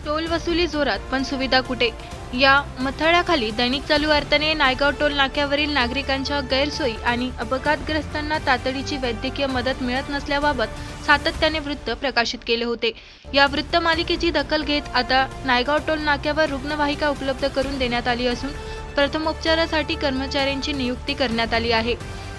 Toll वसुली जोरात पण सुविधा कुठे? या मथळ्याखाली दैनिक चालू वार्ताने नायगाव टोल नाक्यावरील नागरिकांच्या गैरसोयी आणि अपघातग्रस्तांना तातडीची वैद्यकीय मदत मिळत नसल्याबाबत सातत्याने वृत्त प्रकाशित केले होते। या वृत्तमालिकेची दखल घेत आता नायगाव टोल नाक्यावर रुग्णवाहिका उपलब्ध करून देण्यात आली असून प्रथमोपचारासाठी कर्मचाऱ्यांची नियुक्ती करण्यात आली आहे।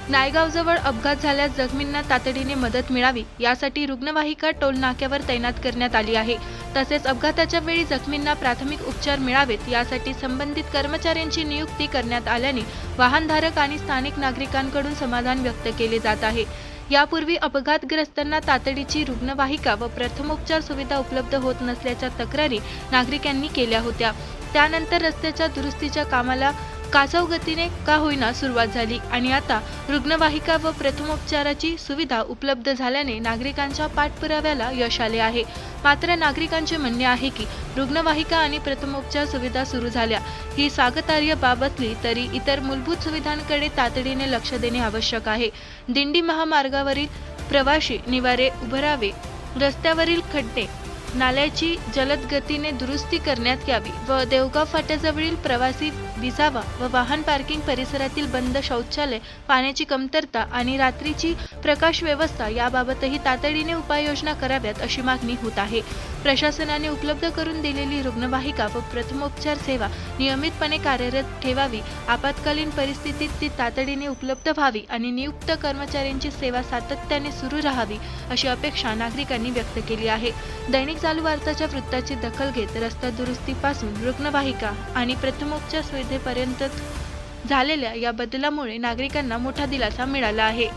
नायगावजवळ अपघात झाल्यास जखमींना तातडीने मदत मिळावी यासाठी रुग्णवाहिका टोल नाक्यावर तैनात करण्यात आली आहे। तसेच अपघाताच्या वेळी जखमींना प्राथमिक उपचार मिळावेत यासाठी संबंधित कर्मचाऱ्यांची नियुक्ती करण्यात आल्याने वाहनधारक आणि स्थानिक नागरिकांकडून समाधान व्यक्त केले जात आहे। यापूर्वी अपघातग्रस्तांना तातडीची रुग्णवाहिका व प्रथमोपचार सुविधा उपलब्ध होत नसल्याच्या तक्रारी नागरिकांनी केल्या होत्या। त्यानंतर रस्त्याच्या दुरुस्तीच्या कामाला कासव गतीने का होईना सुरुवात झाली आणि आता रुग्णवाहिका व प्रथमोपचाराची सुविधा उपलब्ध झाल्याने नागरिकांच्या पाठपुराव्याला यश आले आहे। मात्र नागरिकांचे म्हणणे आहे की रुग्णवाहिका आणि प्रथमोपचार सुविधा सुरू झाल्या ही स्वागतार्ह बाब असली तरी इतर मूलभूत सुविधांकडे तातडीने लक्ष देणे आवश्यक आहे। दिंडी महामार्गावरील प्रवाशी निवारे उभारावे, रस्त्यावरील खड्डे नाल्याची जलद गतीने दुरुस्ती करण्यात यावी व देवगाव फाट्याजवळील प्रवासी विसावा व वाहन पार्किंग परिसरातील बंद शौचालय, पाण्याची कमतरता आणि रात्रीची प्रकाश व्यवस्था याबाबतही तातडीने उपाययोजना कराव्यात अशी मागणी होत आहे। प्रशासनाने उपलब्ध करून दिलेली रुग्णवाहिका व प्रथमोपचार सेवा नियमितपणे कार्यरत ठेवावी, आपत्कालीन परिस्थितीत ती तातडीने उपलब्ध व्हावी आणि नियुक्त कर्मचाऱ्यांची सेवा सातत्याने सुरू राहावी अशी अपेक्षा नागरिकांनी व्यक्त केली आहे। दैनिक चालू वार्ताच्या वृत्ताची दखल घेत रस्ता दुरुस्तीपासून रुग्णवाहिका आणि प्रथमोपचार सुविधेपर्यंत झालेल्या या बदलामुळे नागरिकांना मोठा दिलासा मिळाला आहे।